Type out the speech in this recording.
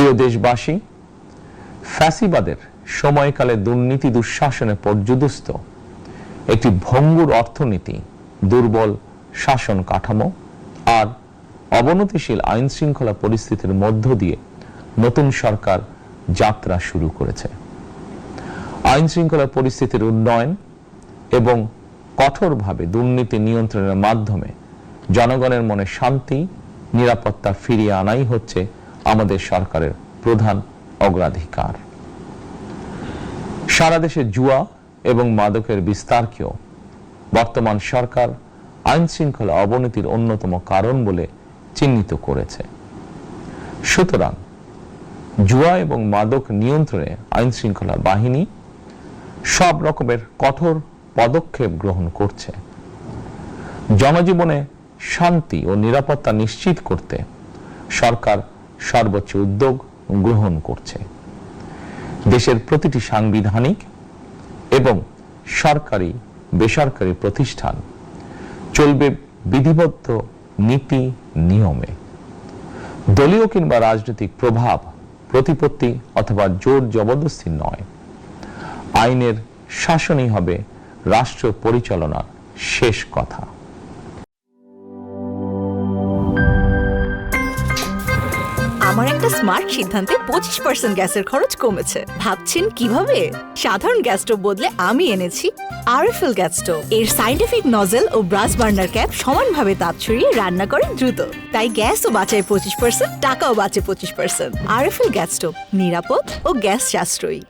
প্রিয় দেশবাসী, ফ্যাসিবাদের সময়কালে দুর্নীতি দুঃশাসনে পর্যুদস্ত একটি ভঙ্গুর অর্থনীতি, দুর্বল শাসন কাঠামো আর অবনতিশীল আইন শৃঙ্খলা পরিস্থিতির মধ্য দিয়ে নতুন সরকার যাত্রা শুরু করেছে। আইন শৃঙ্খলা পরিস্থিতির উন্নয়ন এবং কঠোরভাবে দুর্নীতি নিয়ন্ত্রণের মাধ্যমে জনগণের মনে শান্তি, নিরাপত্তা ফিরিয়ে আনাই হচ্ছে আমাদের সরকারের প্রধান অগ্রাধিকার। সারা দেশে জুয়া এবং মাদকের বিস্তারকেও বর্তমান সরকার আইন শৃঙ্খলা অবনতির অন্যতম কারণ বলে চিহ্নিত করেছে। সুতরাং জুয়া এবং মাদক নিয়ন্ত্রণে আইন শৃঙ্খলা বাহিনী সব রকমের কঠোর পদক্ষেপ গ্রহণ করছে। জনজীবনে শান্তি ও নিরাপত্তা নিশ্চিত করতে সরকার সর্বোচ্চ উদ্যোগ গ্রহণ করছে। দেশের প্রতিটি সাংবিধানিক এবং সরকারি বেসরকারি প্রতিষ্ঠান চলবে বিধিবদ্ধ নীতি নিয়মে। দলীয় কিংবা রাজনৈতিক প্রভাব, প্রতিপত্তি অথবা জোর জবরদস্তি নয়। আইনের শাসনই হবে রাষ্ট্র পরিচালনার শেষ কথা। আমার একটা স্মার্ট সিদ্ধান্তে 25% গ্যাসের খরচ কমেছে। ভাবছেন কিভাবে? সাধারণ গ্যাস স্টোভ বদলে আমি এনেছি আরএফএল গ্যাস স্টোভ। এর সাইন্টিফিক নজল ও ব্রাস বার্নার ক্যাপ সমানভাবে তাপ ছড়িয়ে রান্না করে দ্রুত। তাই গ্যাসও বাঁচায় 25%, টাকাও বাঁচে 25%। আরএফএল গ্যাস স্টোভ নিরাপদ ও গ্যাস সাশ্রয়ী।